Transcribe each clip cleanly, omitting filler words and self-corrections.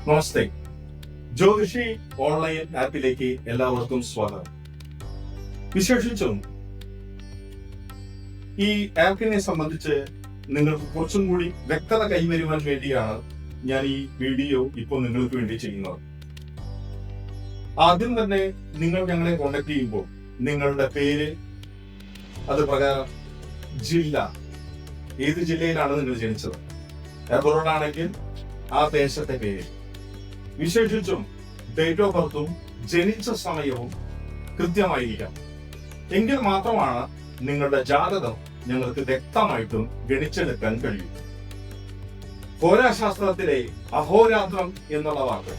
നമസ്തേ. ജ്യോതിഷി online ആപ്പിലേക്ക് എല്ലാവർക്കും സ്വാഗതം. വിശേഷിച്ചും ഈ ആപ്പിനെ സംബന്ധിച്ച് നിങ്ങൾക്ക് കുറച്ചും കൂടി വ്യക്തത കൈവരുവാൻ വേണ്ടിയാണ് ഞാൻ ഈ വീഡിയോ ഇപ്പോൾ നിങ്ങൾക്ക് വേണ്ടി ചെയ്യുന്നത്. ആദ്യം തന്നെ നിങ്ങൾ ഞങ്ങളെ കോണ്ടാക്ട് ചെയ്യുമ്പോൾ നിങ്ങളുടെ പേര്, അത് പ്രകാരം ജില്ല, ഏത് ജില്ലയിലാണ് നിങ്ങൾ ജനിച്ചത്, എബ്രോഡ് ആണെങ്കിൽ ആ ദേശത്തെ പേര്, വിശേഷിച്ചും ഡേറ്റ് ഓഫ് ബർത്തും ജനിച്ച സമയവും കൃത്യമായിരിക്കാം. എങ്കിൽ മാത്രമാണ് നിങ്ങളുടെ ജാതകം ഞങ്ങൾക്ക് വ്യക്തമായിട്ടും ഗണിച്ചെടുക്കാൻ കഴിയും. ഹോരാശാസ്ത്രത്തിലെ അഹോരാത്രം എന്നുള്ള വാക്ക്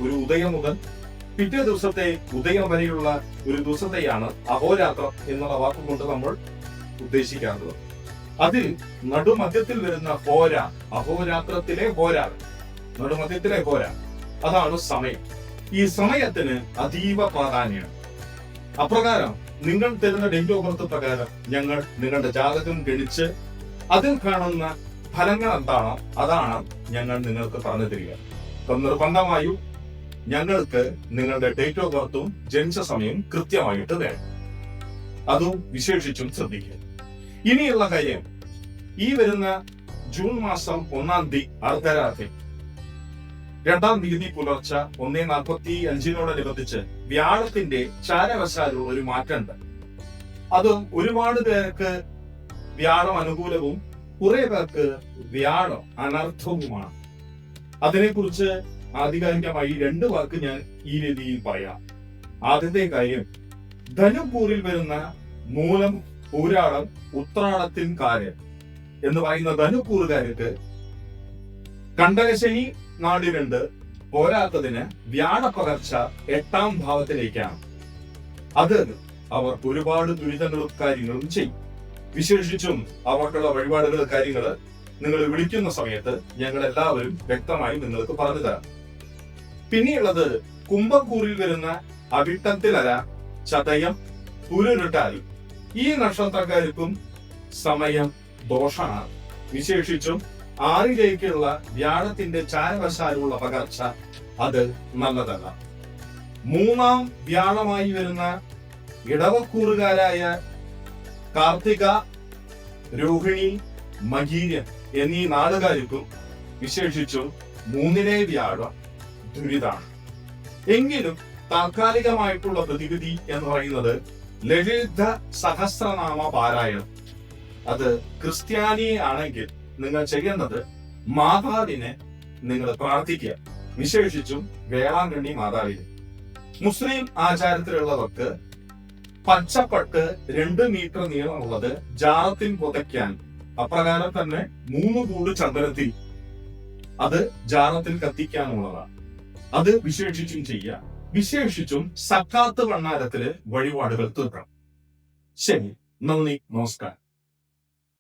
ഒരു ഉദയം മുതൽ പിറ്റേ ദിവസത്തെ ഉദയം വരെയുള്ള ഒരു ദിവസത്തെയാണ് അഹോരാത്രം എന്നുള്ള വാക്കുകൊണ്ട് നമ്മൾ ഉദ്ദേശിക്കാറുള്ളത്. അതിൽ നടുമധ്യത്തിൽ വരുന്ന ഹോര, അഹോരാത്രത്തിലെ ഹോര, നടുമധ്യത്തിലെ ഹോര, അതാണ് സമയം. ഈ സമയത്തിന് അതീവ പ്രാധാന്യമാണ്. അപ്രകാരം നിങ്ങൾ തരുന്ന ഡേറ്റ് ഓഫ് ബർത്ത് പ്രകാരം ഞങ്ങൾ നിങ്ങളുടെ ജാതകം ഗണിച്ച് അതിൽ കാണുന്ന ഫലങ്ങൾ എന്താണോ അതാണ് ഞങ്ങൾ നിങ്ങൾക്ക് പറഞ്ഞു തരിക. അപ്പം നിർബന്ധമായും ഞങ്ങൾക്ക് നിങ്ങളുടെ ഡേറ്റ് ഓഫ് ബർത്തും ജനിച്ച സമയം കൃത്യമായിട്ട് വേണം. അതും വിശേഷിച്ചും ശ്രദ്ധിക്കുക. ഇനിയുള്ള കാര്യം, ഈ വരുന്ന ജൂൺ മാസം 1-ാം തീയതി അർദ്ധരാത്രി 2-ാം തീയതി പുലർച്ചെ 1:45 വ്യാഴത്തിന്റെ ചാരവശാലുള്ള ഒരു മാറ്റമുണ്ട്. അതും ഒരുപാട് പേർക്ക് വ്യാഴം അനുകൂലവും കുറെ പേർക്ക് വ്യാഴം അനർത്ഥവുമാണ്. അതിനെക്കുറിച്ച് ആധികാരികമായി 2 വാക്ക് ഞാൻ ഈ രീതിയിൽ പറയാം. ആദ്യത്തെ കാര്യം, ധനുക്കൂറിൽ വരുന്ന മൂലം, പൂരാടം, ഉത്രാടത്തിൻകാരൻ എന്ന് പറയുന്ന ധനുക്കൂറുകാർക്ക് കണ്ടകശനി നാടിനുണ്ട്. പോരാത്തതിന് വ്യാഴപ്പകർച്ച 8-ാം ഭാവത്തിലേക്കാണ്. അത് അവർക്ക് ഒരുപാട് ദുരിതങ്ങളും കാര്യങ്ങളും ചെയ്യും. വിശേഷിച്ചും അവർക്കുള്ള വഴിപാടുകൾ, കാര്യങ്ങൾ നിങ്ങൾ വിളിക്കുന്ന സമയത്ത് ഞങ്ങൾ എല്ലാവരും വ്യക്തമായി നിങ്ങൾക്ക് പറഞ്ഞു തരാം. പിന്നെയുള്ളത് കുംഭക്കൂറിൽ വരുന്ന അവിട്ടത്തിലര, ചതയം, പുരുരുട്ടാതി, ഈ നക്ഷത്രക്കാർക്കും സമയം ദോഷമാണ്. വിശേഷിച്ചും 6-ലേക്കുള്ള വ്യാഴത്തിന്റെ ചാരവശാലുള്ള പകർച്ച അത് നല്ലതല്ല. 3-ാം വ്യാഴമായി വരുന്ന ഇടവക്കൂറുകാരായ കാർത്തിക, രോഹിണി, മകീരം എന്നീ 4 വിശേഷിച്ചും 3-ലെ വ്യാഴം ദുരിതാണ്. എങ്കിലും താൽക്കാലികമായിട്ടുള്ള പ്രതിവിധി എന്ന് പറയുന്നത് ലളിത സഹസ്രനാമ പാരായണം. അത് ക്രിസ്ത്യാനി ആണെങ്കിൽ നിങ്ങൾ ചെയ്യേണ്ടത് മാതാവിനെ നിങ്ങൾ പ്രാർത്ഥിക്കുക, വിശേഷിച്ചും വേളാങ്കണ്ണി മാതാവിനെ. മുസ്ലിം ആചാരത്തിലുള്ളവർക്ക് പച്ചപ്പട്ട് 2 മീറ്റർ നീളമുള്ളത് ജാറത്തിൽ പുതയ്ക്കാൻ, അപ്രകാരം തന്നെ 3 കൂട് ചന്ദനത്തിൽ അത് ജാറത്തിൽ കത്തിക്കാനുള്ളതാണ്. അത് വിശേഷിച്ചും ചെയ്യുക. വിശേഷിച്ചും സക്കാത്ത് ഭണ്ഡാരത്തില് വഴിപാടുകൾ തീർക്കണം. ശരി, നന്ദി, നമസ്കാരം.